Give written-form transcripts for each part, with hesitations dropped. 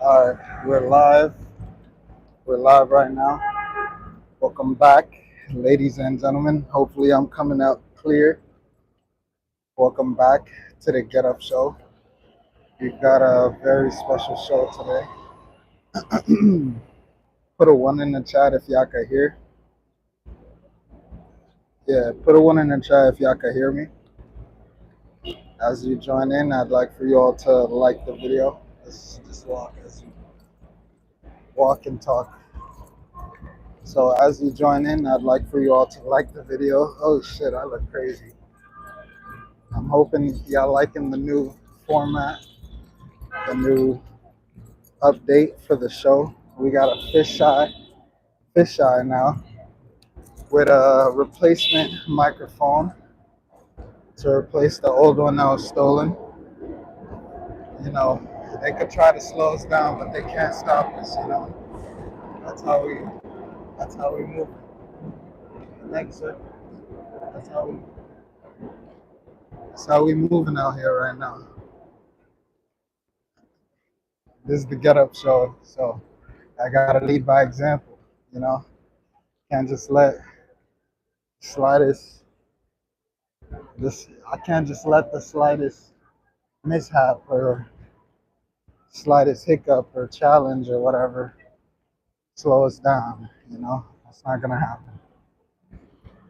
All right, we're live. We're live right now. Welcome back, ladies and gentlemen. Hopefully, I'm coming out clear. Welcome back to the Getup Show. We've got a very special show today. Put a one in the chat if y'all can hear. Yeah, put a one in the chat if y'all can hear me. As you join in, I'd like for you all to like the video. Let's just walk as you walk and talk. So as you join in, I'd like for you all to like the video. Oh shit, I look crazy. I'm hoping y'all liking the new format, the new update for the show. We got a fisheye now with a replacement microphone to replace the old one that was stolen. You know, they could try to slow us down, but they can't stop us, you know. That's how we move. Thanks, sir. That's how we moving out here right now. This is the Get Up Show, so I gotta lead by example, you know. Can't just let slightest I can't just let the slightest mishap or slightest hiccup or challenge or whatever slow us down, you know. That's not gonna happen.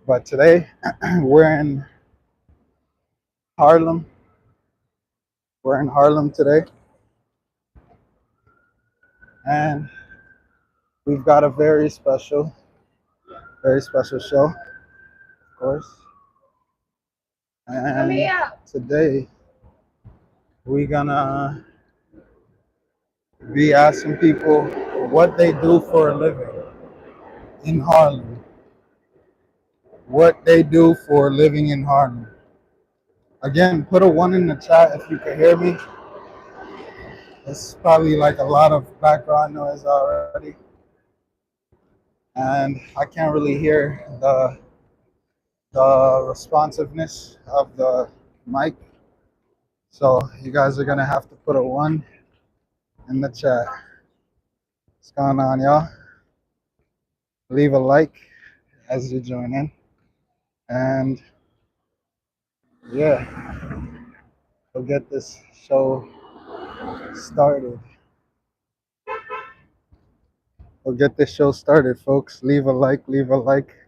But today we're in Harlem. We're in Harlem today, and we've got a very special show, of course. And today we're gonna be asking people what they do for a living in Harlem. What they do for a living in Harlem. Again, put a one in the chat if you can hear me. It's probably like a lot of background noise already. And I can't really hear the responsiveness of the mic. So you guys are gonna have to put a one in the chat. What's going on, y'all? Leave a like as you join in. And yeah, we'll get this show started. We'll get this show started, folks. Leave a like.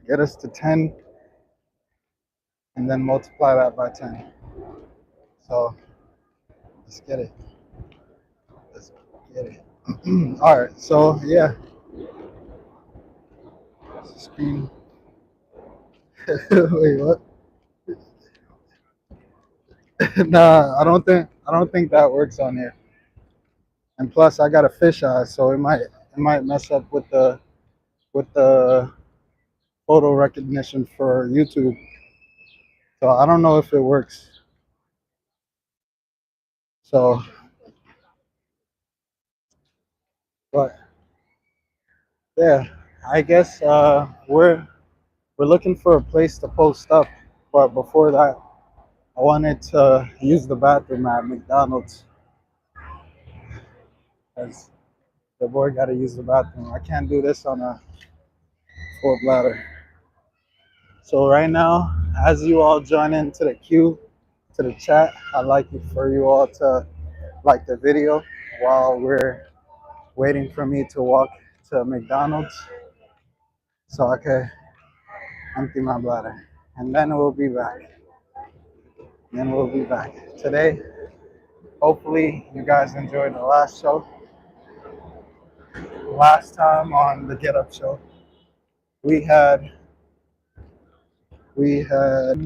Get us to 10, and then multiply that by 10. So let's get it. All right. So yeah, screen. Wait, what? Nah, I don't think that works on here. And plus, I got a fisheye, so it might mess up with the photo recognition for YouTube. So I don't know if it works. So, but yeah, I guess we're looking for a place to post up. But before that, I wanted to use the bathroom at McDonald's because the boy got to use the bathroom. I can't do this on a full bladder. So right now, as you all join into the queue, to the chat, I'd like for you all to like the video while we're waiting for me to walk to McDonald's so I can empty my bladder. And then we'll be back. Today, hopefully you guys enjoyed the last show. Last time on the Get Up Show, we had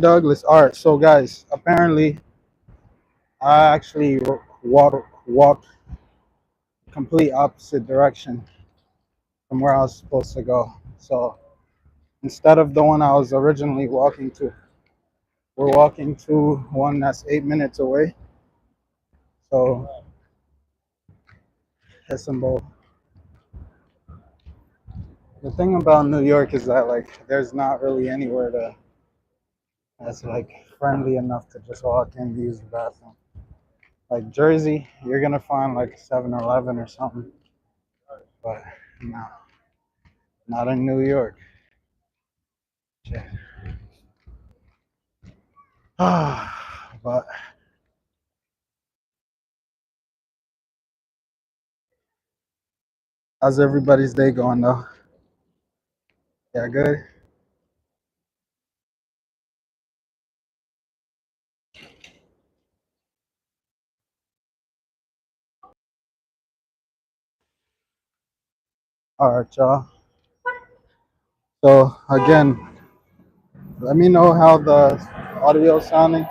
Douglas. All right, so guys, apparently I actually walked complete opposite direction from where I was supposed to go. So instead of the one I was originally walking to, we're walking to one that's 8 minutes away. So it's some both. The thing about New York is that like there's not really anywhere that's like friendly enough to just walk in and use the bathroom. Like Jersey, you're gonna find like 7-Eleven or something, but no, not in New York. Shit. But how's everybody's day going though? Yeah, good. All right, y'all. So again, let me know how the audio sounding.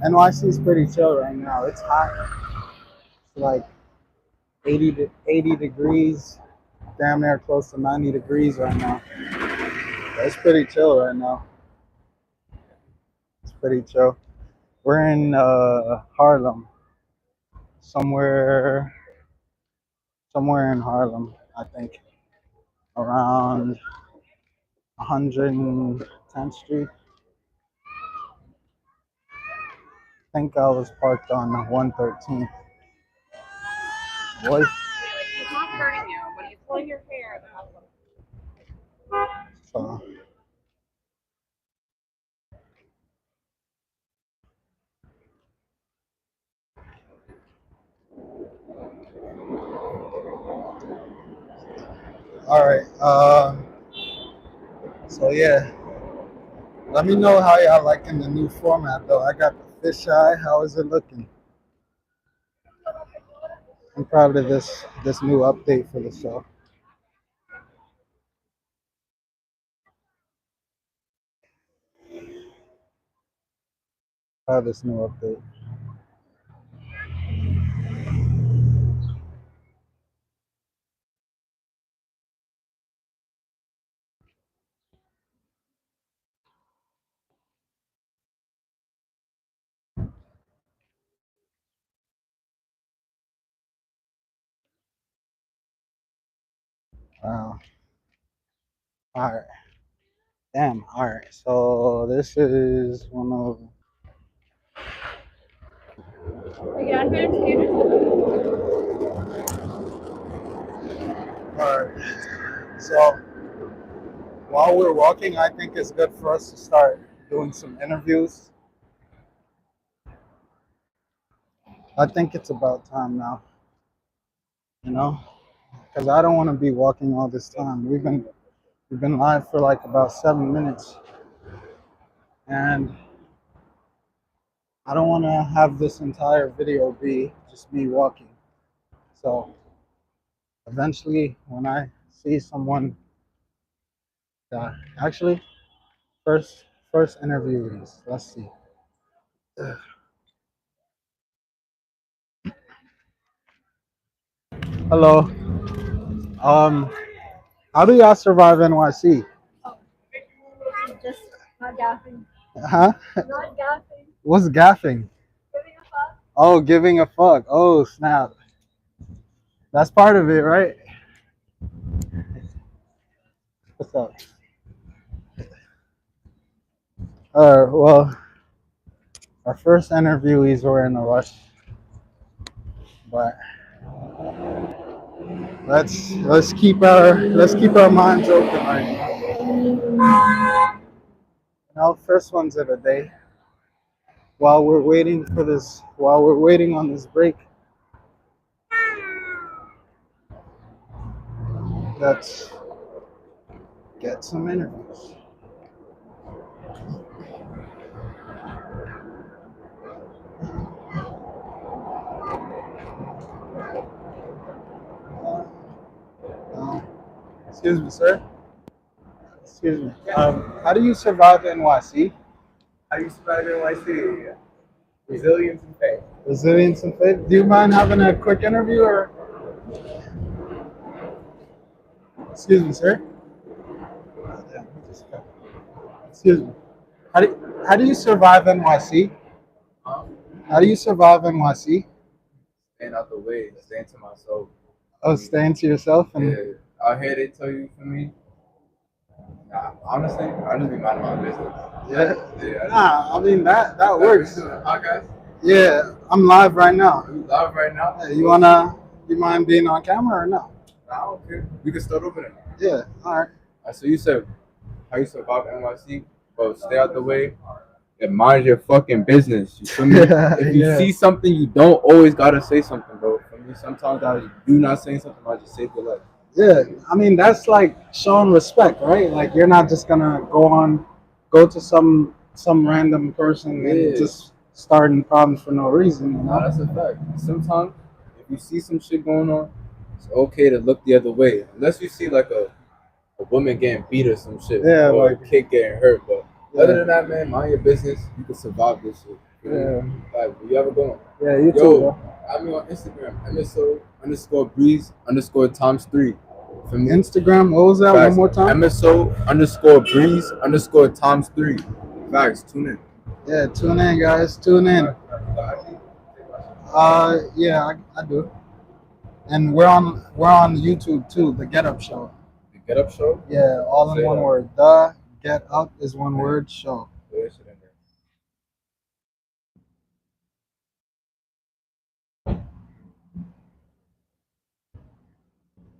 NYC is pretty chill right now. It's hot. It's like 80 degrees, damn near close to 90 degrees right now. It's pretty chill right now. It's pretty chill. We're in Harlem, somewhere in Harlem, I think, around 110th Street. I think I was parked on 113th. Boy. He's not hurting you, but he's pulling your hair. So, all right. So yeah, let me know how y'all liking the new format though. I got the fisheye. How is it looking? I'm proud of this new update for the show. Proud of this new update. Wow. All right. Damn. All right. So this is one of. All right. So while we're walking, I think it's good for us to start doing some interviews. I think it's about time now. You know, because I don't want to be walking all this time. We've been live for like about 7 minutes, and I don't want to have this entire video be just me walking. So eventually, when I see someone that actually first interviewees, let's see. Hello. Um, how do y'all survive NYC? Just not gaffing. Huh? Not gaffing. What's gaffing? Giving a fuck. Oh, giving a fuck. Oh, snap. That's part of it, right? What's up? Well, our first interviewees were in a rush, but let's keep our minds open right now. You know, first ones of the day. While we're waiting on this break, let's get some interviews. Excuse me, sir. Excuse me. How do you survive NYC? How you survive NYC? Resilience and faith. Resilience and faith. Do you mind having a quick interview or? Excuse me, sir. Excuse me. How do you survive NYC? How do you survive NYC? Staying out the way, staying to myself. Oh, staying to yourself and. Yeah, out here they tell you for me. Nah, honestly, I just be minding my business. Yeah. Yeah. Nah, I mean that You works. doing a podcast? Yeah, I'm live right now. You live right now? Hey, you mind being on camera or no? Nah, I don't care. We can start over then. Yeah, all right. So you said how you survive NYC? Well, stay out the way and mind your fucking business. You feel me? If you Yeah. see something, you don't always gotta say something, bro. For me, sometimes I do not say something. I just save your life. Yeah, I mean that's like showing respect, right? Like you're not just gonna go to some random person and Yeah. just starting problems for no reason, you Nah, know? that's a fact. Sometimes if you see some shit going on, it's okay to look the other way. Unless you see like a woman getting beat or some shit, Yeah, or like a kid getting hurt. But yeah, other than that, man, mind your business. You can survive this shit. yeah, Like, you ever going? yeah. You too, Yo, bro. add me on Instagram, MSO_breeze_times3. For me, Instagram, what was that? facts. One more time? MSO_breeze_times3. Facts. Tune in. Yeah, tune in, guys. Tune in. Yeah, I do. And we're on YouTube too. The Getup Show. The Getup Show. Yeah, all in Say one that. word. The Get Up is one word. Show. Put that shit in there.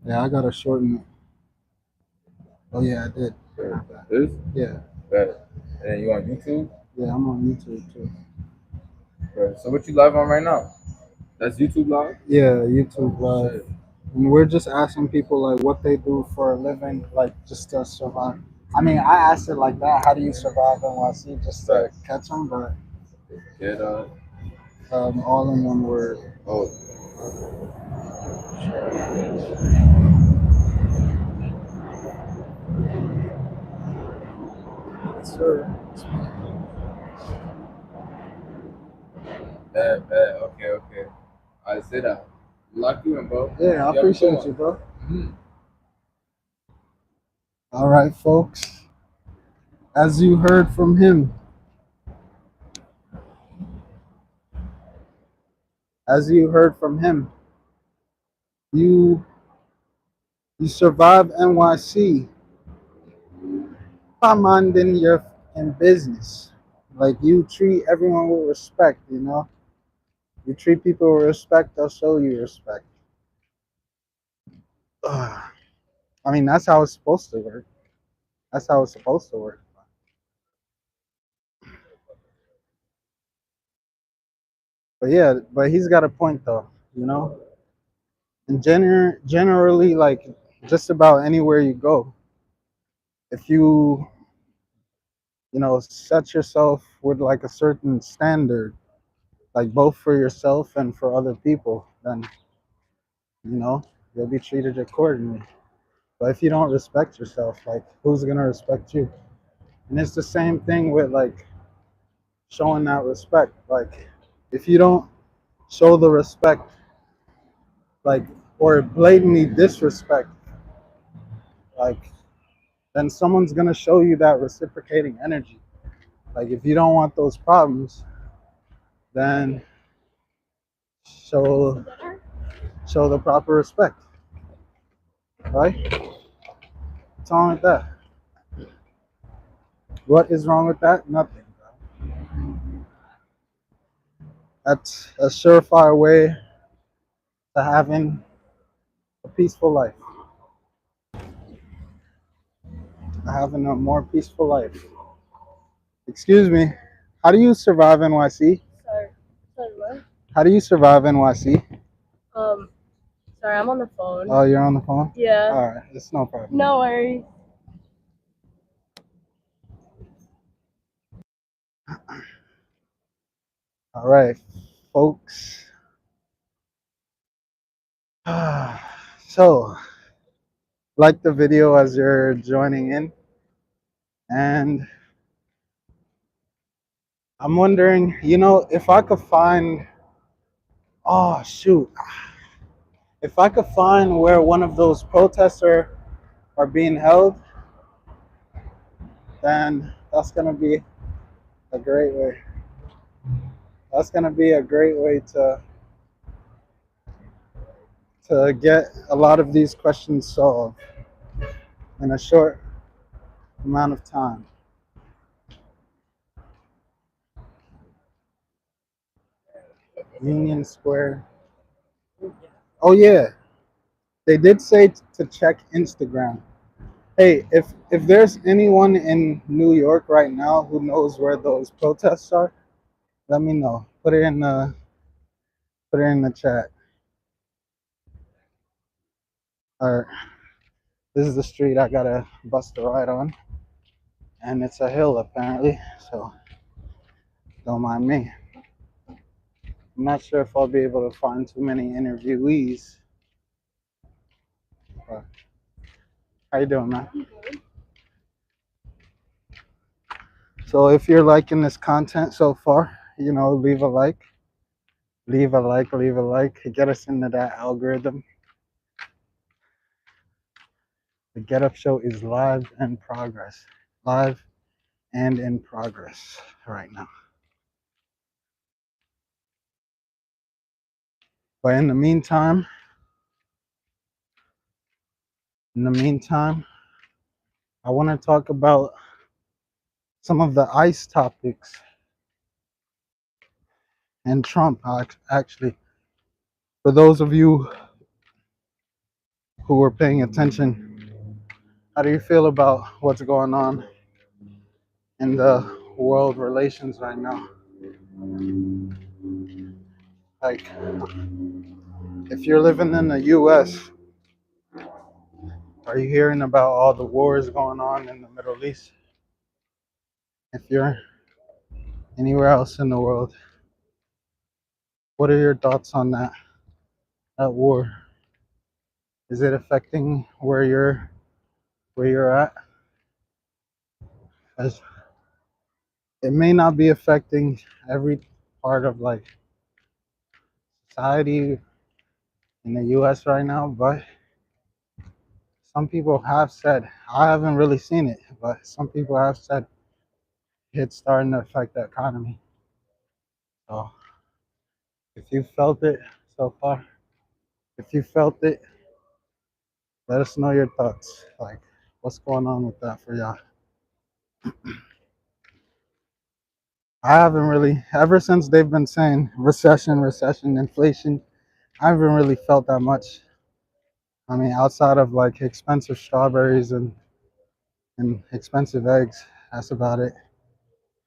Yeah, I gotta shorten it. Oh yeah, I did. This? Yeah, Better. And then you on YouTube? yeah, I'm on YouTube too. Right. So what you live on right now? That's YouTube live? Yeah, YouTube Live. Shit. And we're just asking people like what they do for a living, like just to survive. I mean, I asked it like that. How do you survive NYC? Just to catch them, but Get all in one word. oh. Sure. Bad. Okay. I said that. Lock you in, bro. Yeah, I You have a appreciate good you, one. bro. Mhm. All right, folks. As you heard from him, you you survive NYC by minding your in business. Like you treat everyone with respect, you know. You treat people with respect, they'll show you respect. Ugh. I mean, that's how it's supposed to work. That's how it's supposed to work. But yeah, but he's got a point though, you know. And generally, like just about anywhere you go, if you set yourself with like a certain standard, like both for yourself and for other people, then you'll be treated accordingly. But if you don't respect yourself, like who's gonna respect you? And it's the same thing with like showing that respect. Like if you don't show the respect, like or blatantly disrespect, like then someone's gonna show you that reciprocating energy. Like if you don't want those problems, then show show the proper respect, right? What's wrong with that? What is wrong with that? Nothing. That's a surefire way to having a peaceful life, having a more peaceful life. Excuse me. How do you survive NYC? Sorry, what? How do you survive NYC? Sorry, I'm on the phone. Oh, you're on the phone? Yeah. All right, it's no problem. No worries. All right, folks. So, like the video as you're joining in, and I'm wondering, if I could find, oh shoot, if I could find where one of those protests are being held, then that's gonna be a great way. That's gonna be a great way to get a lot of these questions solved in a short amount of time. Union Square. Oh yeah, they did say to check Instagram. Hey, if there's anyone in New York right now who knows where those protests are, let me know. Put it in the chat. Or this is the street I gotta bust a ride on, and it's a hill apparently, so don't mind me. I'm not sure if I'll be able to find too many interviewees. But how you doing, man? So if you're liking this content so far, leave a like, leave a like, leave a like. Get us into that algorithm. The Getup Show is live and progress. Live and in progress right now. But in the meantime, I want to talk about some of the ICE topics and Trump. Actually, for those of you who were paying attention, how do you feel about what's going on in the world relations right now? Like, if you're living in the US, are you hearing about all the wars going on in the Middle East? If you're anywhere else in the world, what are your thoughts on that war? Is it affecting where you're at? As it may not be affecting every part of like society in the US right now, but some people have said, I haven't really seen it, but some people have said it's starting to affect the economy. So if you felt it so far, if you felt it, let us know your thoughts. Like, what's going on with that for y'all? I haven't really, ever since they've been saying recession, recession, inflation, I haven't really felt that much. I mean, outside of like expensive strawberries and expensive eggs, that's about it.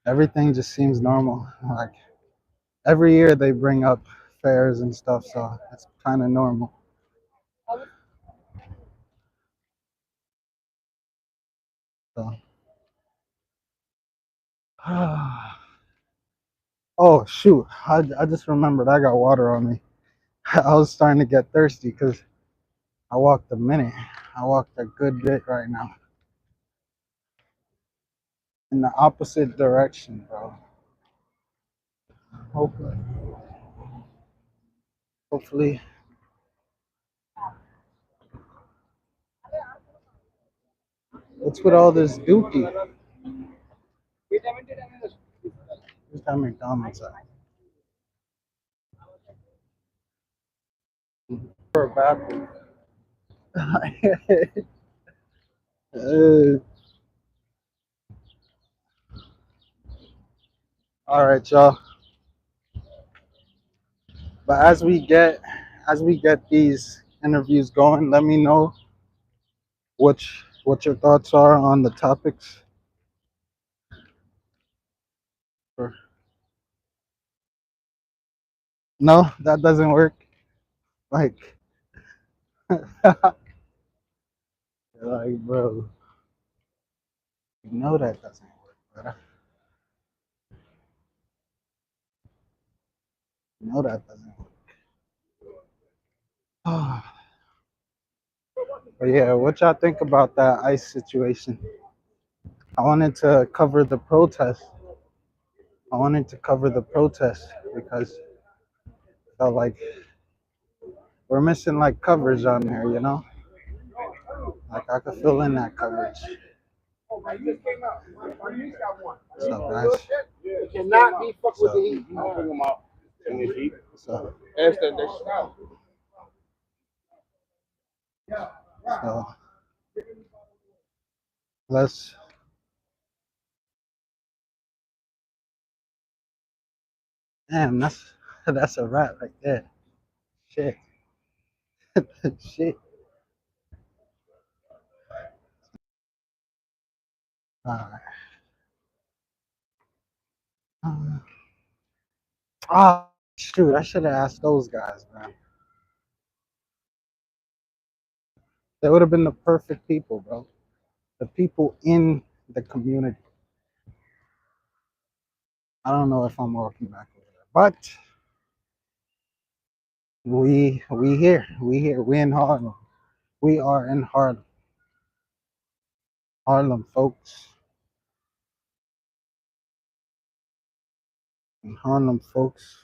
Everything just seems normal. Like every year they bring up fares and stuff, so it's kind of normal. So, oh shoot, I just remembered I got water on me. I was starting to get thirsty because I walked a minute. I walked a good bit right now in the opposite direction, bro. Hopefully, hopefully. What's with all this dookie? Where's that McDonald's at? For a bathroom. uh, all right, y'all. But as we get these interviews going, let me know what your thoughts are on the topics. No, that doesn't work. Like, like, bro, you know that doesn't work, brother. You know that doesn't work. But yeah, what y'all think about that ICE situation? I wanted to cover the protest. I wanted to cover the protest because I felt like we're missing like coverage on there. Like I could fill in that coverage. What's up, guys? You cannot be fucked with the heat. I'll bring them out in the heat. So let's damn, That's a wrap right there. Shit. Shit. Alright. Oh, shoot. I should have asked those guys, man. They would have been the perfect people, bro. The people in the community. I don't know if I'm walking back over there, but we here. We in Harlem. We are in Harlem. Harlem, folks. In Harlem, folks.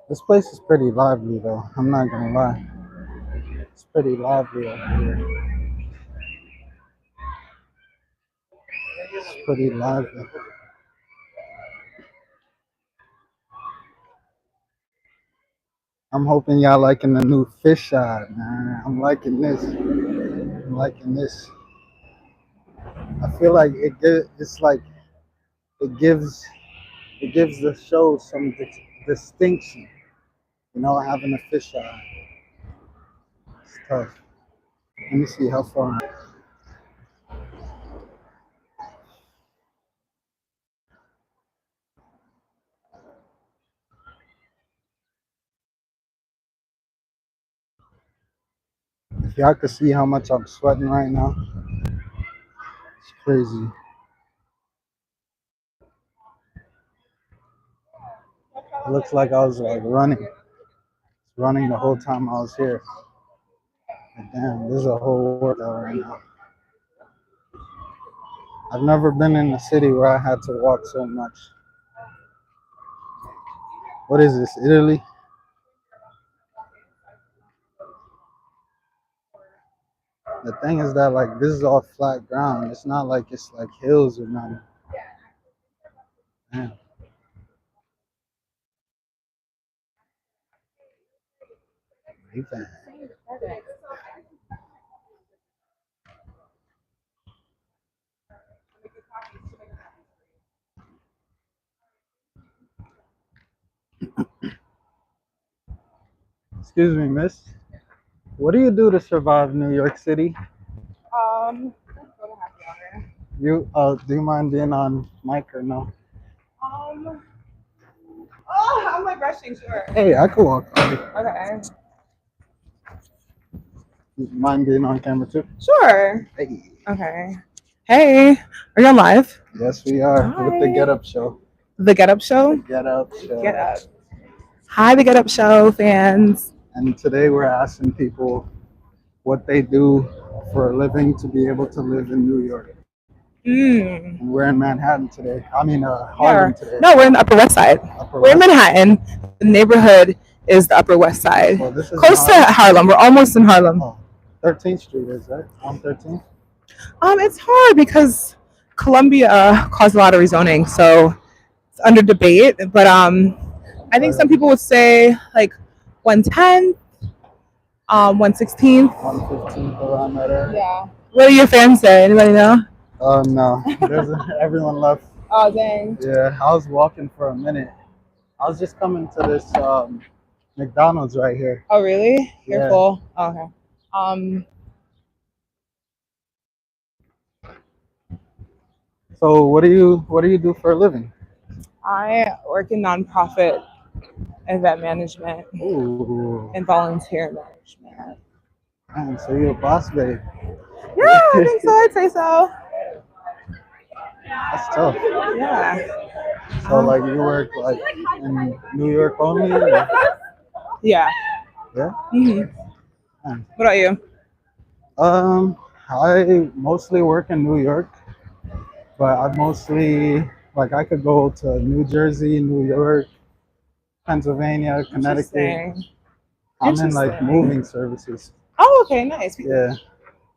This place is pretty lively, though. I'm not gonna lie. It's pretty lively up here. It's pretty lively. I'm hoping y'all liking the new fish eye, man. I'm liking this. I'm liking this. I feel like it's like it gives the show some distinction. You know, having a fish eye. It's tough. Let me see how far. If y'all could see how much I'm sweating right now, it's crazy. It looks like I was like running the whole time I was here. But damn, this is a whole workout right now. I've never been in a city where I had to walk so much. What is this, Italy? The thing is that like this is all flat ground. It's not like it's like hills or nothing. Damn. Even. Excuse me, miss. What do you do to survive New York City? You do you mind being on mic or no? I'm like rushing, sure. Hey, I could walk. Okay. You mind being on camera too? Sure. Hey. Okay. Hey, are you on live? Yes, we are with the Hi. Getup Show. The Getup Show? Getup Show. Get Up. Hi, the Getup Show fans. And today we're asking people what they do for a living to be able to live in New York. And we're in Manhattan today. I mean, Harlem today. No, we're in the Upper West Side. We're in Manhattan. The neighborhood is the Upper West Side. Well, this is close to Harlem. We're almost in Harlem. Oh, 13th Street is that? On 13th? It's hard because Columbia caused a lot of rezoning, so it's under debate. But I think some people would say like 110th, 116th. 115th around that area. Yeah. What do your fans say? Anybody know? Oh no, everyone left. Oh dang. Yeah, I was walking for a minute. I was just coming to this McDonald's right here. Oh really? You're Yeah. full. Oh, okay. So what do you do for a living? I work in nonprofit event management Ooh, and volunteer management. man, so you're a boss babe. Yeah, I think so. I'd say so. That's tough. Yeah. So like you work like in New York only? Or? Yeah. Yeah. Mhm. Man. What about you? I mostly work in New York, but I mostly like I could go to New Jersey, New York, Pennsylvania, Connecticut. Interesting. I'm in like moving services. Oh, okay, nice. Yeah.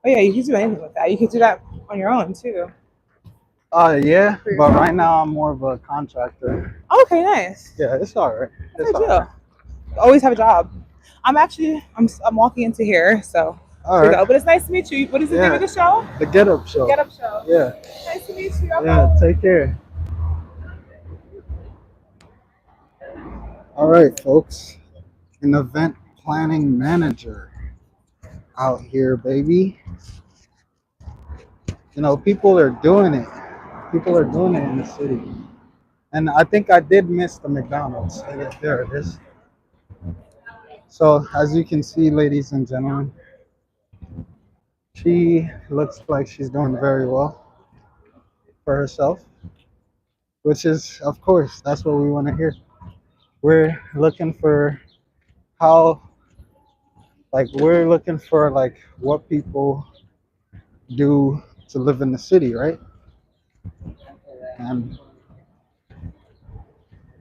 Oh yeah, you could do anything with that. You could do that on your own too. Yeah, but right now I'm more of a contractor. Oh, okay, nice. Yeah, it's all right. It's Good all deal. right. Always have a job. I'm walking into here, so All There you right. go. But it's nice to meet you. What is the name of the show? The Getup Show. Getup Show. Yeah. Nice to meet you. Yeah. Take care. All right, folks. An event planning manager out here, baby. You know, people are doing it. People are doing it in the city. And I think I did miss the McDonald's. Yeah, there it is. So, as you can see, ladies and gentlemen, she looks like she's doing very well for herself, which is, of course, that's what we want to hear. We're looking for how, we're looking for, what people do to live in the city, right? And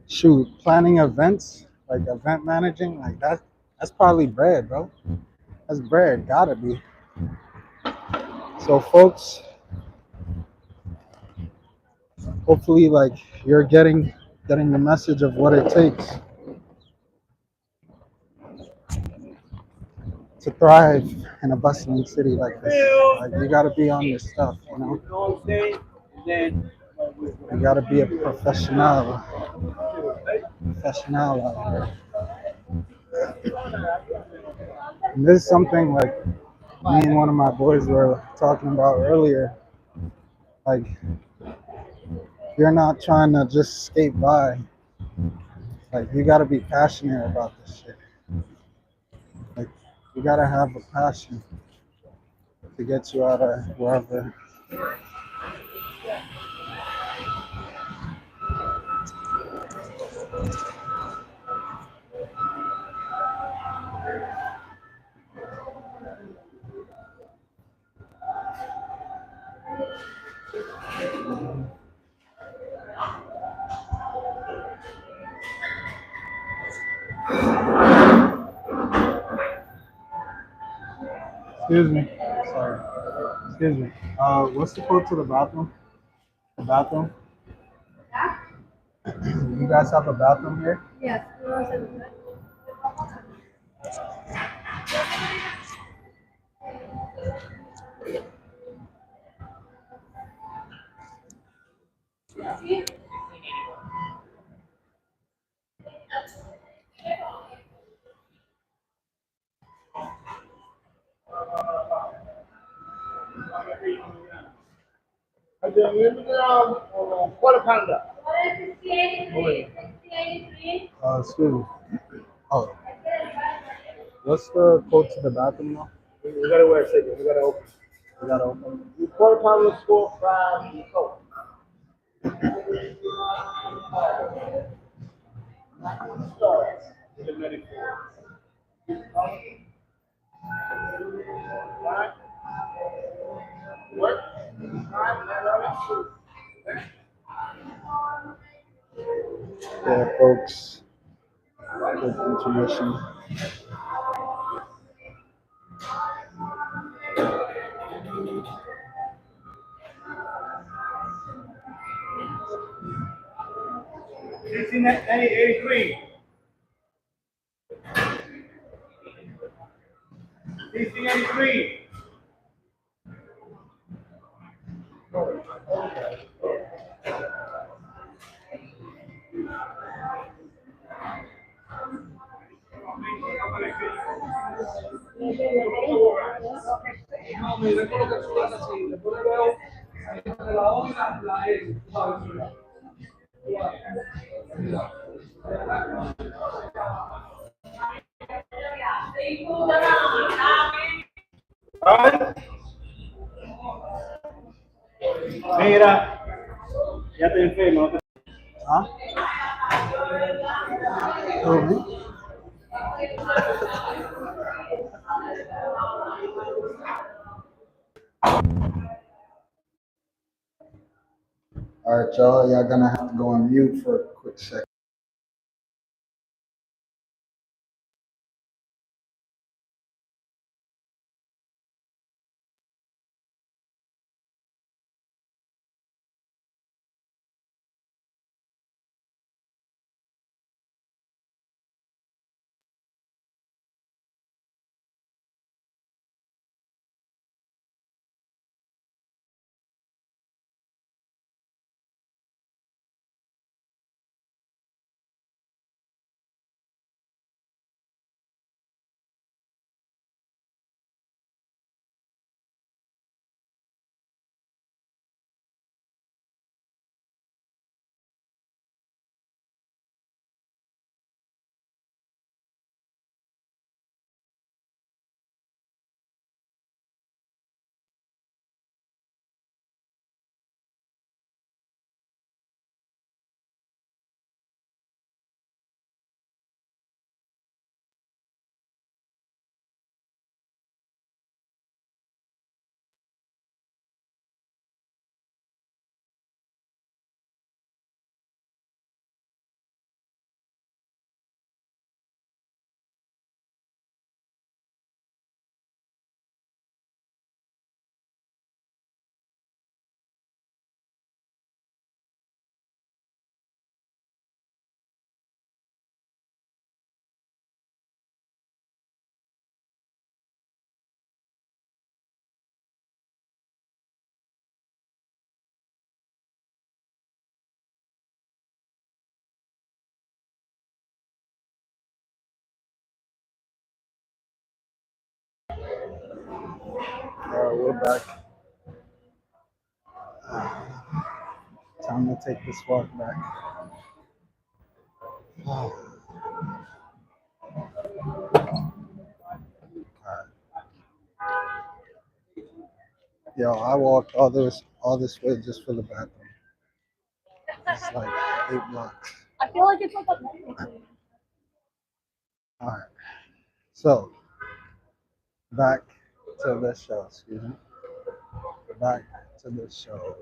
shoot, planning events, like event managing, like that's probably bread, bro. That's bread, gotta be. So, folks, hopefully, you're getting the message of what it takes to thrive in a bustling city like this. Like, you gotta be on your stuff, you know. You gotta be a professional out here. And this is something like me and one of my boys were talking about earlier. Like, you're not trying to just skate by. Like, you gotta be passionate about this shit. Like, you gotta have a passion to get you out of wherever. Excuse me. Sorry. Excuse me. What's the code to the bathroom? The bathroom? You guys have a bathroom here? Yes. Quarter pounder. Excuse me. Oh, what's the code to the bathroom now? We gotta wear a ticket. We gotta open. We gotta open. You quarter pounder score from the coat. What? Yeah, folks. Good intermission. DC 83. DC 83. Mira, ya te enfermo. Huh? Who, me? All right, y'all. Y'all gonna have to go on mute for a quick second. Alright, we're back. Time to take this walk back. Alright. Yo, I walked all this way just for the bathroom. It's like 8 blocks. I feel like it's like a Alright. So back to the show, excuse me. Back to the show.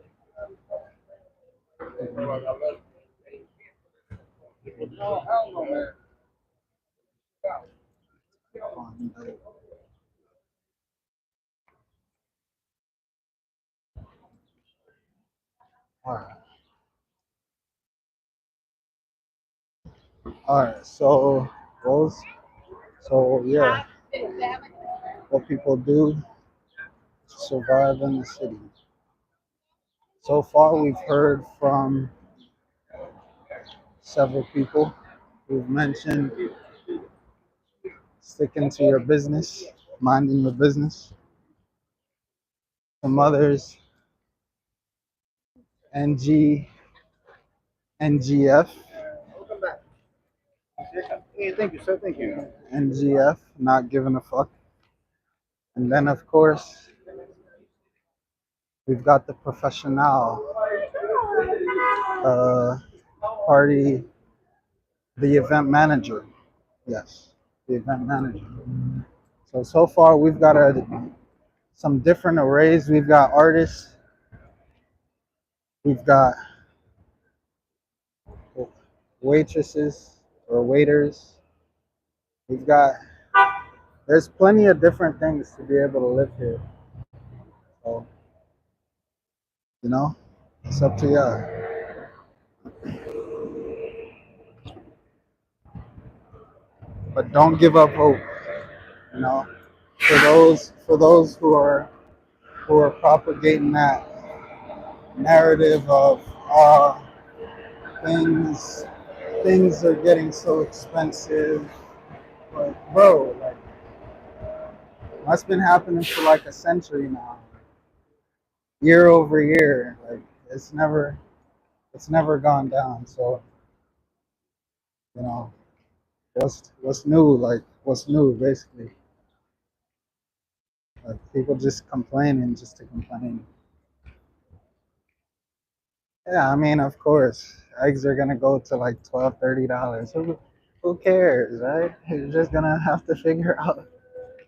Alright. Alright, so yeah, what people do to survive in the city. So far we've heard from several people who've mentioned sticking to your business, minding your business. Some others, NGF, Hey, thank you, sir. Thank you. NGF, not giving a fuck. And then, of course, we've got the professional party, the event manager. Yes, the event manager. So far, we've got some different arrays. We've got artists. We've got waitresses or waiters. There's plenty of different things to be able to live here. So, it's up to y'all. But don't give up hope. You know, for those who are propagating that narrative of things are getting so expensive. But bro, like that's been happening for like a century now. Year over year. Like it's never gone down. So, what's new? Like what's new basically. Like people just complaining just to complain. Yeah, I mean, of course, eggs are gonna go to like $12, $13. Who cares, right? You're just gonna have to figure out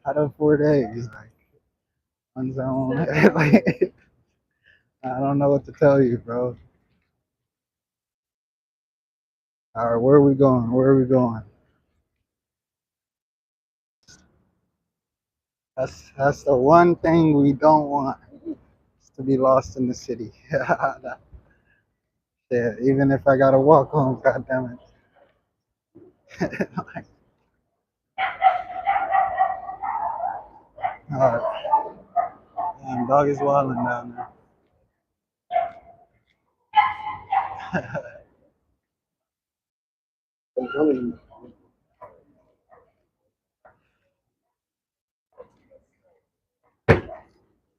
how to afford eggs, like on their own. Like, I don't know what to tell you, bro. All right, where are we going? Where are we going? That's the one thing we don't want is to be lost in the city. Yeah, even if I gotta walk home, god damn it. All right. Damn, dog is wilding down there.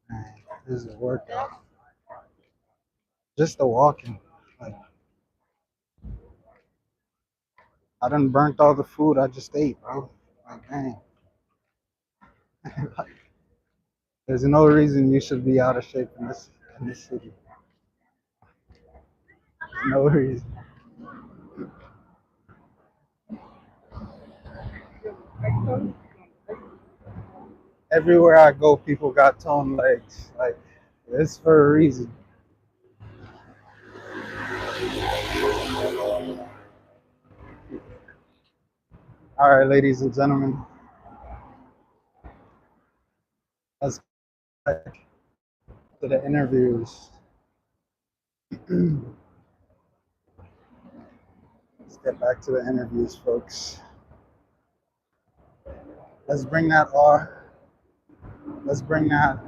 Man, this is a workout. Just the walking. Like I done burnt all the food I just ate, bro. Like dang. Like, there's no reason you should be out of shape in this city. No reason. Everywhere I go, people got toned legs. Like it's for a reason. All right, ladies and gentlemen, let's get back to the interviews. Let's get back to the interviews, folks. Let's bring that R. Let's bring that.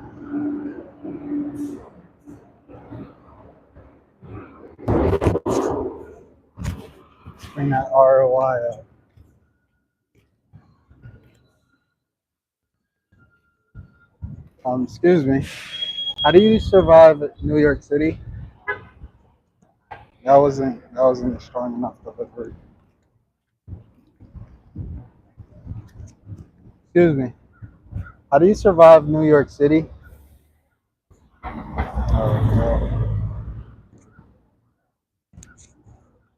Bring that ROI up. Excuse me. How do you survive New York City? That wasn't a strong enough delivery. Excuse me. How do you survive New York City?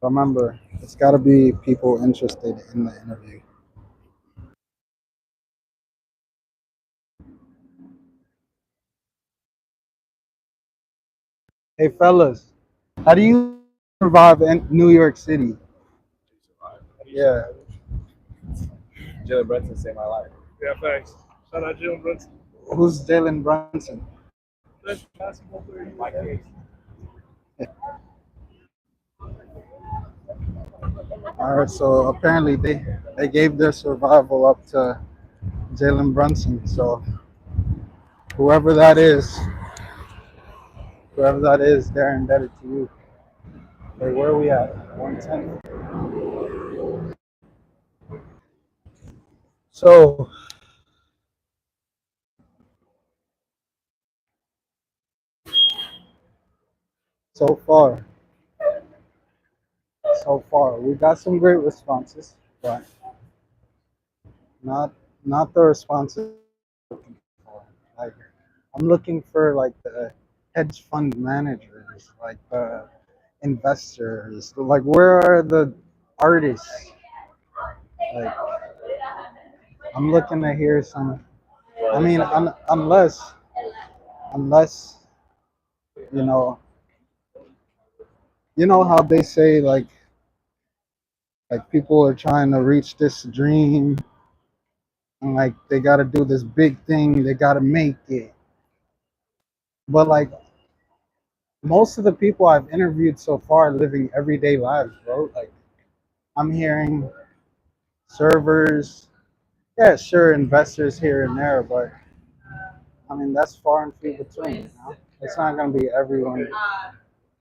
Well, remember, it's got to be people interested in the interview. Hey, fellas, how do you survive in New York City? Yeah. Jalen Brunson saved my life. Yeah, thanks. Shout out Jalen Brunson. Who's Jalen Brunson? Best basketball player My case. All right, so apparently they gave their survival up to Jalen Brunson. So whoever that is, they're indebted to you. Hey, where are we at? 110. So so far, we got some great responses, but not the responses I'm looking for. Like I'm looking for like the hedge fund managers, like the investors. Like where are the artists? Like I'm looking to hear some. I mean, unless you know, how they say like people are trying to reach this dream and like they got to do this big thing, they got to make it. But like most of the people I've interviewed so far are living everyday lives, bro. Like I'm hearing servers, yeah, sure, investors here and there, but I mean that's far and few between. It's not gonna be everyone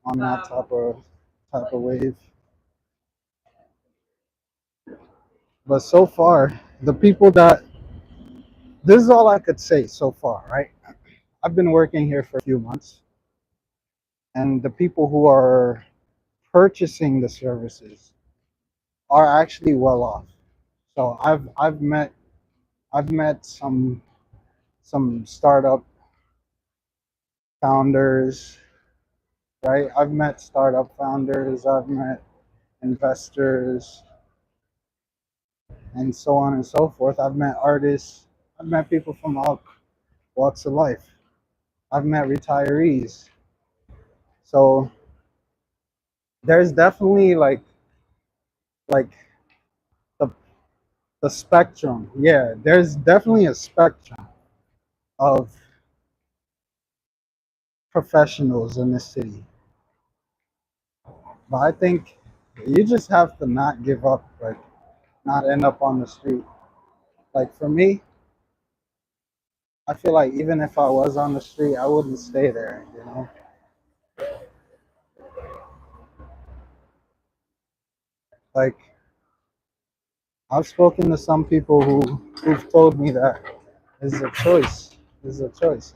on that type of wave. But so far, the people that this is all I could say so far, right? I've been working here for a few months, and the people who are purchasing the services are actually well off. So I've met some startup founders, right? I've met startup founders, I've met investors, and so on and so forth. I've met artists, I've met people from all walks of life. I've met retirees. So there's definitely like the the spectrum. Yeah, there's definitely a spectrum of professionals in this city. But I think you just have to not give up, like not end up on the street. Like for me, I feel like even if I was on the street, I wouldn't stay there. Like I've spoken to some people who've told me that is a choice. Is a choice.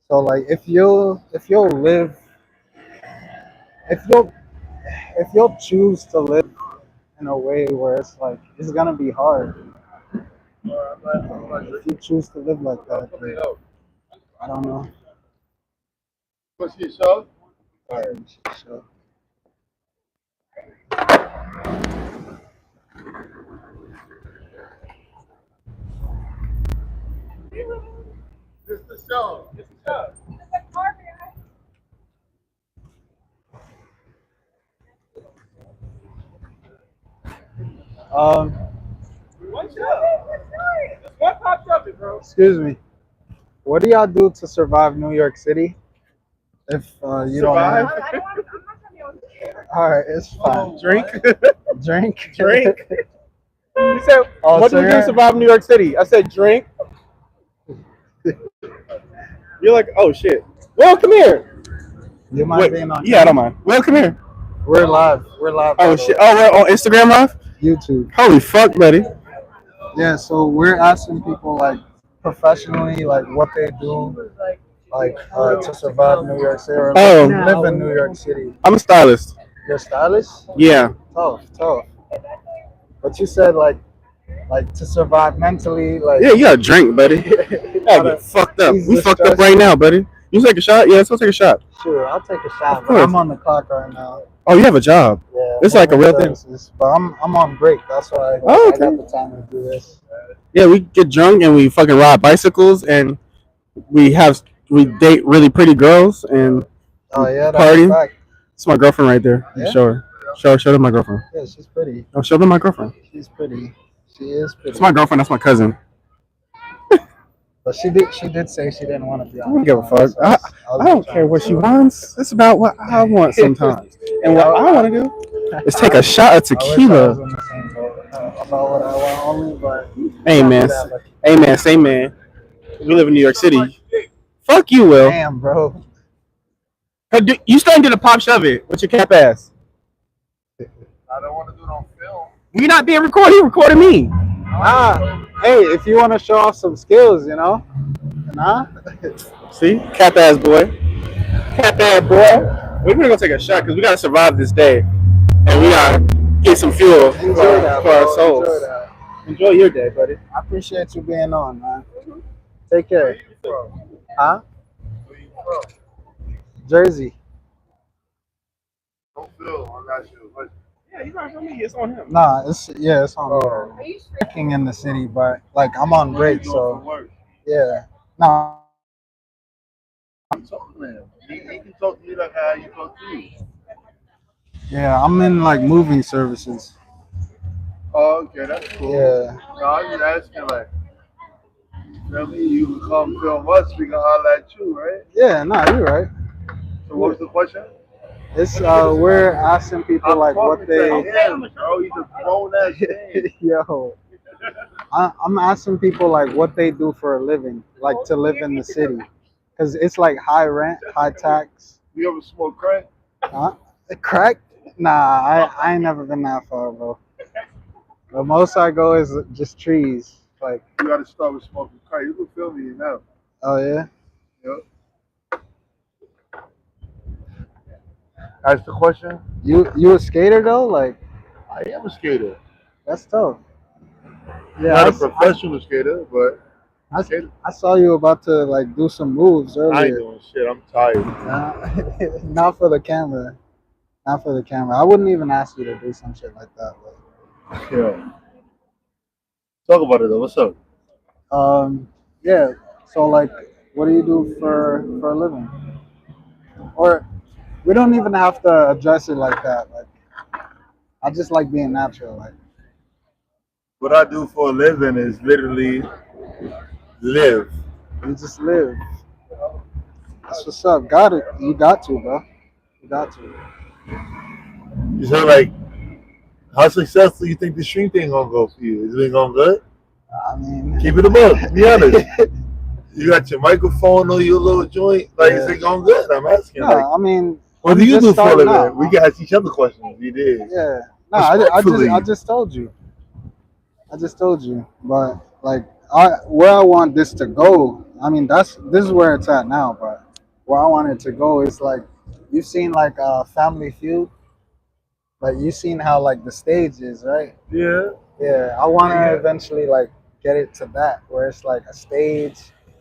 So like if you'll live if you'll if you'll choose to live in a way where it's like it's gonna be hard. If you choose to live like that, then, I don't know. What's your show? All right, so This is the show. It's the show. um, One show. One pop trumpet, bro. excuse me. What do y'all do to survive New York City? If you don't Survive? mind. All right, it's fine. Drink. Drink. Drink. You said, Oh, what so do we do to you're- survive in New York City? I said, drink. You're like, oh, shit. Well, come here. You mind being on? Yeah, I don't mind. Well, come here. We're live. We're live. Oh, shit. Oh, we're on Instagram Live? YouTube. Holy fuck, buddy. Yeah, so we're asking people like professionally, like what they do, like to survive New York City or Oh. live in New York City? I'm a stylist. You're stylish? Yeah. Tough, tough. But you said like to survive mentally, like Yeah, you gotta drink, buddy. You gotta get fucked up. ease We the fucked up stress. right now, buddy. You take a shot? Yeah, let's go take a shot. Sure, I'll take a shot. Of But course. I'm on the clock right now. Oh, you have a job. Yeah, It's like a real moving thing. services. But I'm on break. That's why Oh, I okay. got the time to do this. Yeah, we get drunk and we fucking ride bicycles and we date really pretty girls and Oh yeah, that's party. a fact. It's my girlfriend right there. Yeah? Show her. Show them my girlfriend. Yeah, she's pretty. Oh, show them my girlfriend. She's pretty. She is pretty. It's my girlfriend. That's my cousin. But she did say she didn't want to be on. I don't give a camera, fuck. so I don't care what she wants. It's about what I want sometimes. And what I want to do is take a shot of I wish I tequila. was in the same boat, about what I want only, but Hey man, hey man, say man. We live in New York City. Fuck you, Will. damn, bro. You still ain't did a pop shove it with your cap ass. I don't want to do it on film. You're not being recorded. You recorded me. Hey, if you want to show off some skills, you know, nah. See, cap ass boy. Cap ass boy. We're gonna go take a shot because we gotta survive this day, and we gotta get some fuel Enjoy for that, our bro. souls. Enjoy that. Enjoy your day, buddy. I appreciate you being on, man. Take care. Huh? Jersey. Don't film. I'm not sure. Yeah, he's not on me. It's on him. Nah, it's on me. Working in the city, but like I'm on break, so yeah. Nah. Talk to him. He can talk to me like how you talk to you. Yeah, I'm in like moving services. Oh, okay, that's cool. Yeah. No, I'm just asking, like, tell me you can come film us, we can holler at you, right? Yeah, nah, you're right. So what was the question? It's we're asking people like what talking they to him, bro. He's a grown ass man. yo. I'm asking people like what they do for a living, like to live in the city, because it's like high rent, high tax. You ever smoke crack? Huh? Crack? Nah, I ain't never been that far, bro. The most I go is just trees. Like, You gotta start with smoking crack. You can film me now. oh yeah. Yep. Ask the question. You a skater though? Like, I am a skater. that's tough. Yeah, Not a professional skater, but I saw you about to like do some moves I ain't earlier. doing shit. I'm tired. Not for the camera. Not for the camera. I wouldn't even ask you to do some shit like that. Yeah. Talk about it though. What's up? Yeah. So like, what do you do for a living? Or we don't even have to address it like that. Like, I just like being natural. Like, What I do for a living is literally live. you just live. That's what's up. Got it. You got to, bro. You got to. You say like, how successful you think the stream thing gonna go for you? Is it going good? I mean, Keep it above. Be honest. You got your microphone on your little joint. Like, is it going good? I'm asking. no, Like, I mean, what do I'm you just do for a starting living? out. We can ask each other questions. You did. Yeah. No, Respectfully. I just told you. I just told you. But like, where I want this to go. I mean, this is where it's at now. But where I want it to go is like, you've seen like Family Feud. Like you've seen how like the stage is, right? Yeah. Yeah. I want to Yeah. eventually like get it to that where it's like a stage,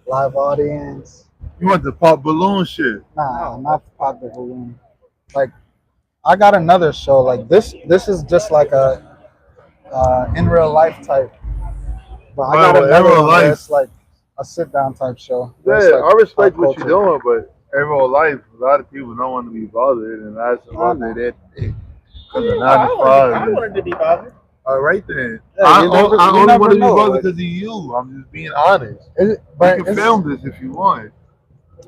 live audience. You want the pop balloon shit. Nah, not pop the balloon. Like, I got another show. Like this is just like a in real life type. But I got Wow, in another real one where life. it's like a sit down type show. Yeah, where it's like I respect pop what you're culture. doing, but in real life, a lot of people don't want to be bothered, and that's about know. that. Because of 95. wanted to be bothered. All right then. Yeah, I you never only want to be know, bothered like- because of you. I'm just being honest. But You can film this if you want.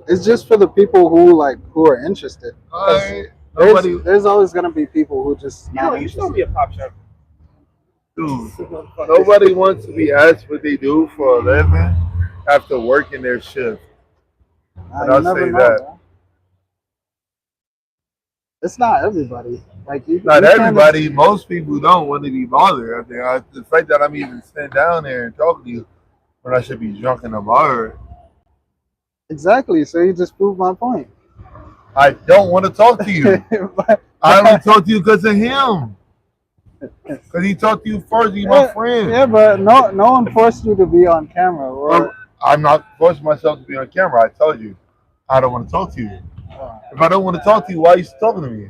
it's just for the people who are interested. All right. Nobody, There's always gonna be people who just You not know, you still interested. be a pop shop. dude. Nobody wants to be asked what they do for a living after working their shift. Nah, And you I'll never say know, that. bro. It's not everybody. Like Not you can't everybody. Most people don't want to be bothered. I think the fact that I'm even sitting down there and talking to you, when I should be drunk in a bar. Exactly. So you just proved my point. I don't want to talk to you. I only talk to you because of him. Because he talked to you first. He's my friend. Yeah, but no one forced you to be on camera. Well, I'm not forcing myself to be on camera. I told you, I don't want to talk to you. If I don't want to talk to you, why are you still talking to me?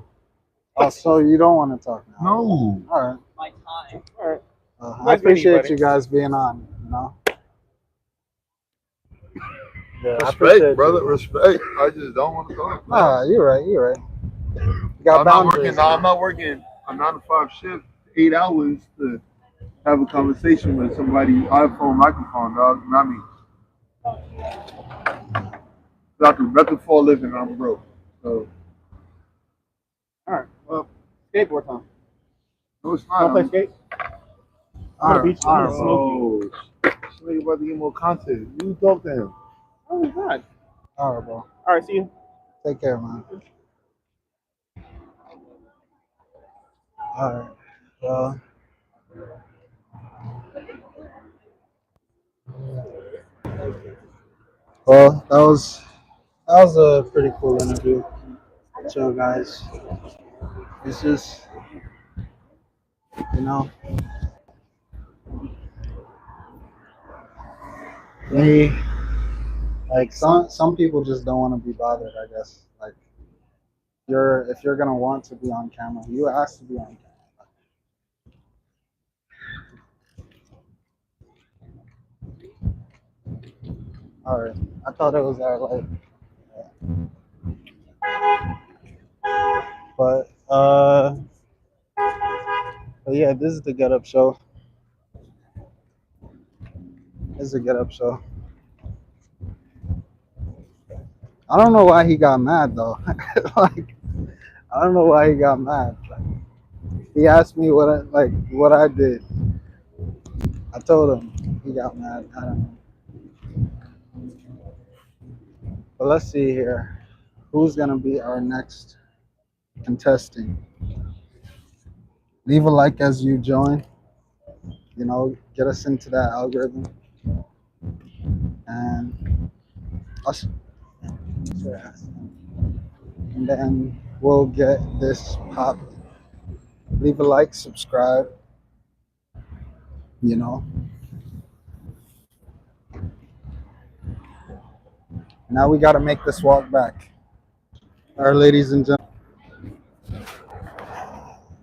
Oh, so you don't want to talk now? No. All right. My time. All right. I appreciate you guys being on. You know. Yeah, Respect, brother. Respect. I just don't want to talk. Nah, you're right. You're right. You got I'm not boundaries. working. I'm not working a 9 to 5 shift, 8 hours to have a conversation with somebody iPhone microphone, dog. Not me. I can nothing for a living. I'm broke. So. All right. Well, skateboard time. No, it's not. Want to play skate? All right. I'm gonna smoke you. So you about to get more content. You talk to him. Oh my god. All right, bro. All right. See you. Take care, man. All right. Well, that was a pretty cool interview. So, guys, it's just, you know, me. Like some people just don't want to be bothered. I guess. Like, if you're gonna want to be on camera, you ask to be on camera. All right. I thought it was our like, but yeah, this is the Getup Show. This is the Getup Show. I don't know why he got mad though. Like, I don't know why he got mad. Like, he asked me what I did. I told him. He got mad. I don't know. But let's see here. Who's gonna be our next contestant? Leave a like as you join. You know, get us into that algorithm, and us, and then we'll get this popping. Leave a like, subscribe. You know. Now we got to make this walk back. All right, ladies and gentlemen,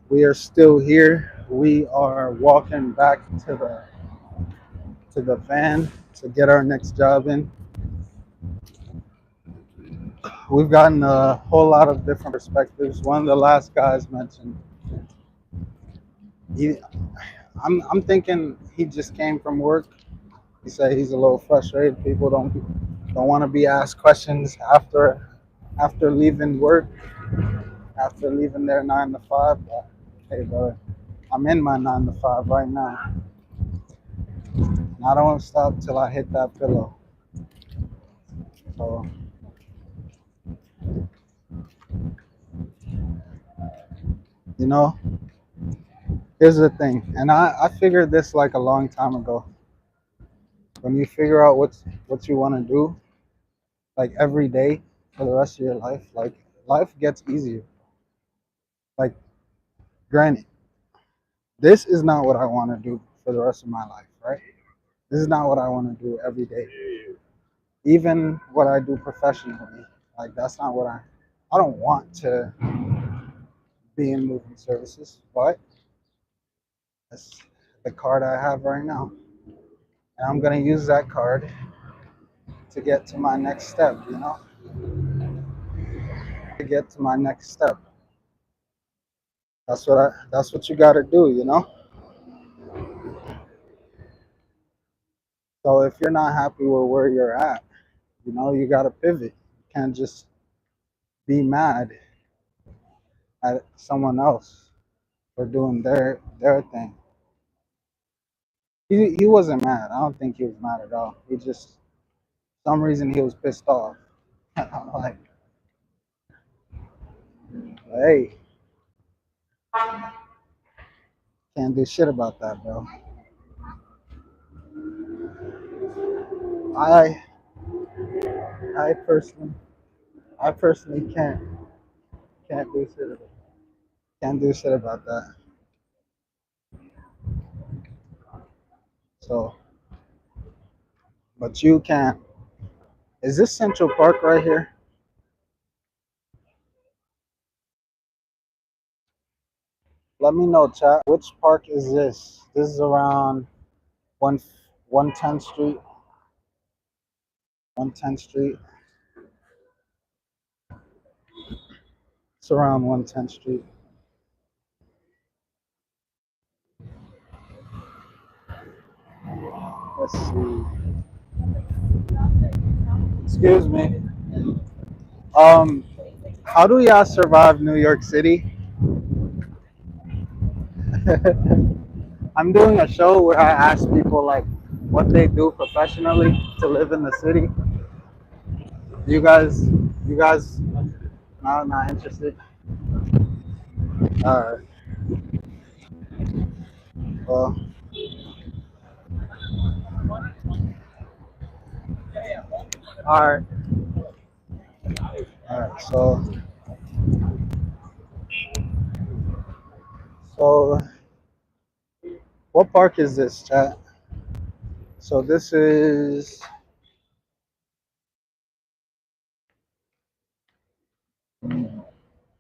we are still here. We are walking back to the van to get our next job in. We've gotten a whole lot of different perspectives. One of the last guys mentioned, I'm thinking he just came from work. He said he's a little frustrated. People don't want to be asked questions after leaving work, after leaving their 9 to 5. But, hey, brother, I'm in my 9 to 5 right now. And I don't want to stop till I hit that pillow. So, you know, here's the thing. And I figured this like a long time ago. When you figure out what you want to do, like every day for the rest of your life, like life gets easier. Like, granted, this is not what I want to do for the rest of my life, right? This is not what I want to do every day. Even what I do professionally, like that's not what I don't want to be in moving services, but that's the card I have right now. And I'm gonna use that card to get to my next step, you know? To get to my next step. That's what you gotta do, you know? So if you're not happy with where you're at, you know, you gotta pivot. You can't just be mad at someone else for doing their thing. He wasn't mad. I don't think he was mad at all. He just, some reason he was pissed off. I'm like, hey, can't do shit about that, bro. I I personally I personally can't do shit about it. Can't do shit about that. So, but you can. Is this Central Park right here? Let me know, chat. Which park is this? This is around one 110th Street. 110th Street. It's around 110th Street. Let's see. Excuse me. Um, how do y'all survive New York City? I'm doing a show where I ask people like what they do professionally to live in the city. You guys, not interested. All right. Well, all right. All right. So, what park is this, chat? So this is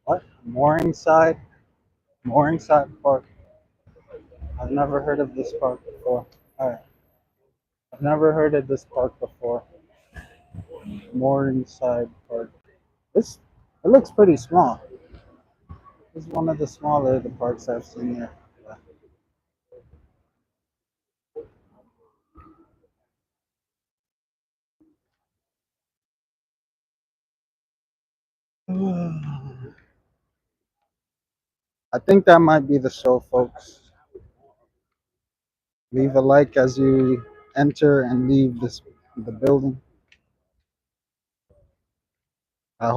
what? Morningside Park. I've never heard of this park before. All right. I've never heard of this park before. Morningside Park. This it looks pretty small. This is one of the smaller the parks I've seen here. I think that might be the show, folks. Leave a like as you enter and leave the building. I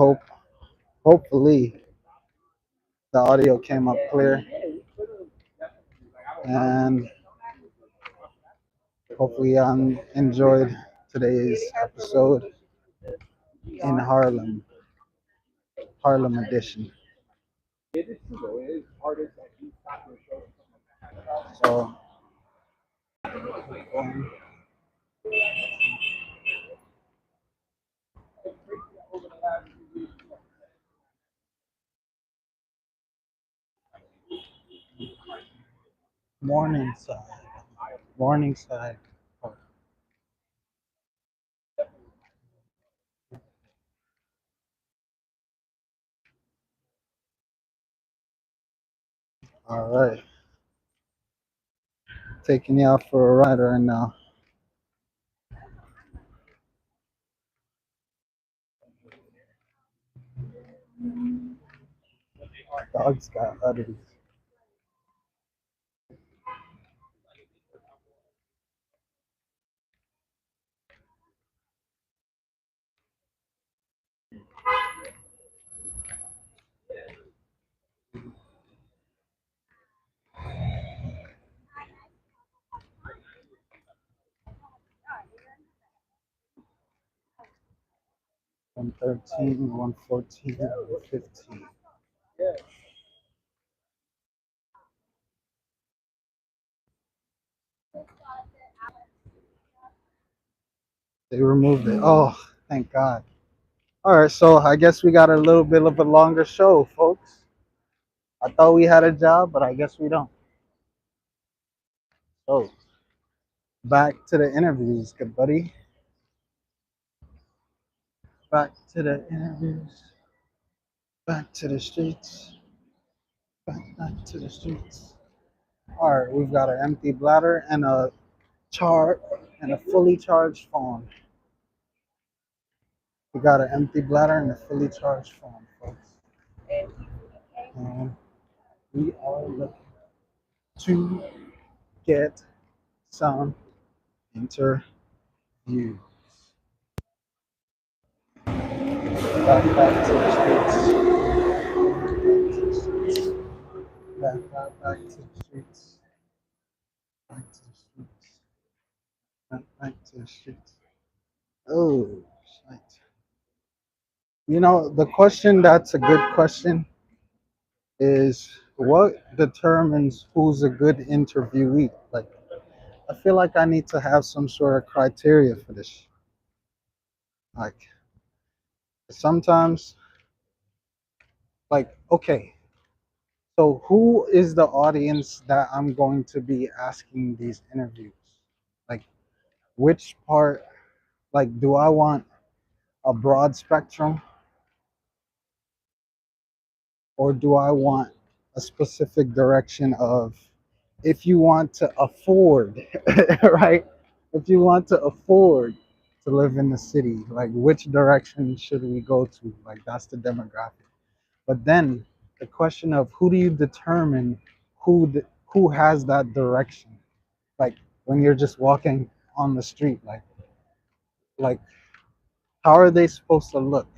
hopefully the audio came up clear, and hopefully you enjoyed today's episode in Harlem edition. So, Morningside, Morningside Park. All right, taking you out for a ride right now. Dog's got udders. One 13, 114, 115. They removed it. Oh, thank God. All right, so I guess we got a little bit of a longer show, folks. I thought we had a job, but I guess we don't. So, back to the interviews, good buddy. Back to the interviews. Back to the streets. Back to the streets. All right, we've got an empty bladder and a fully charged phone. We got an empty bladder and a fully charged phone, folks. And we are looking to get some interviews. Back to the streets. Back to the streets. Back to the streets. Back to the streets. Oh, shit. You know, the question that's a good question is what determines who's a good interviewee? Like, I feel like I need to have some sort of criteria for this. Like, sometimes, like, okay, so who is the audience that I'm going to be asking these interviews? Like, which part, like, do I want a broad spectrum or do I want a specific direction of if you want to afford, right? If you want to afford to live in the city, like which direction should we go to? Like that's the demographic. But then the question of who do you determine who has that direction? Like when you're just walking on the street, like how are they supposed to look,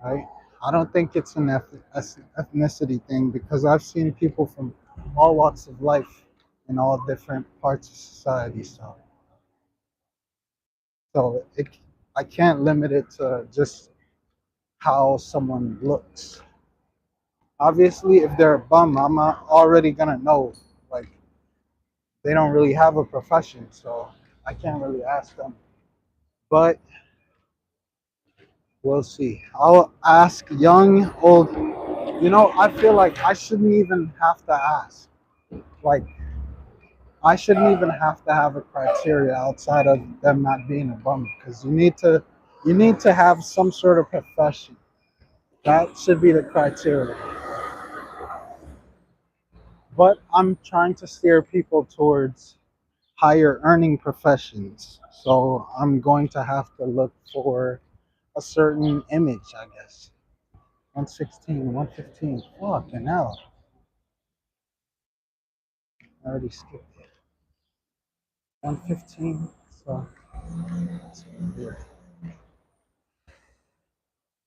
right? I don't think it's an ethnicity thing because I've seen people from all walks of life in all different parts of society. So I can't limit it to just how someone looks. Obviously, if they're a bum, I'm already gonna know like they don't really have a profession, so I can't really ask them. But we'll see. I'll ask young, old. You know, I feel like I shouldn't even have to ask. Like I shouldn't even have to have a criteria outside of them not being a bum because you need to have some sort of profession. That should be the criteria. But I'm trying to steer people towards higher earning professions. So I'm going to have to look for a certain image, I guess. 116, 115. Fucking hell. I already skipped it. 115. So yeah.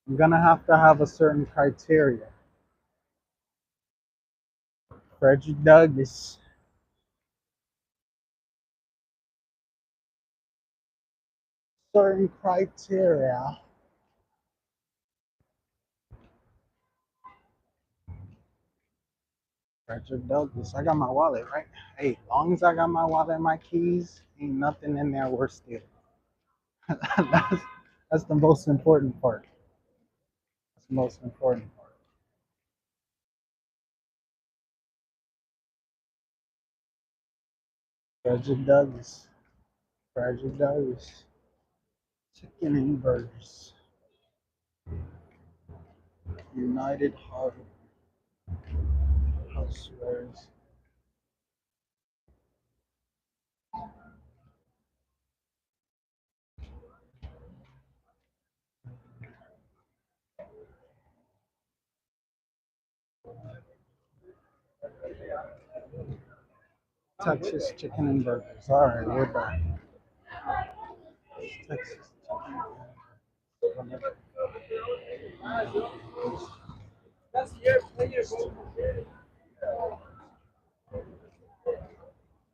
I'm gonna have to have a certain criteria. Frederick Douglass. Certain criteria. Frederick Douglass. I got my wallet, right? Hey, as long as I got my wallet and my keys, ain't nothing in there worth stealing. that's, that's the most important part. That's the most important part. Frederick Douglass. Frederick Douglass. Chicken and burgers. United Harlem. Housewares. Texas chicken and burgers. All right, we're back. Texas chicken and burgers.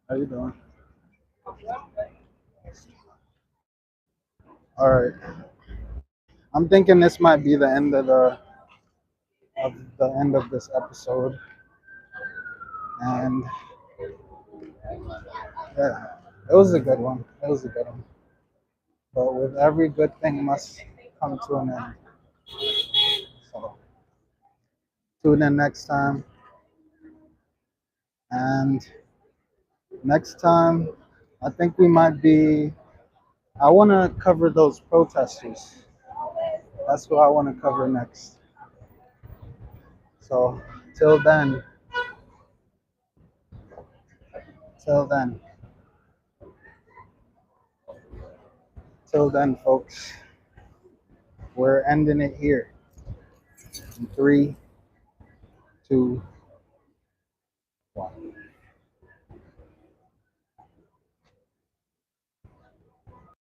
How you doing? All right. I'm thinking this might be the end of this episode, and yeah, it was a good one. It was a good one. But with every good thing must come to an end. So tune in next time, and next time I think we might be. I want to cover those protesters. That's what I want to cover next. So till then, till then, till then, folks, we're ending it here. In 3, 2, 1.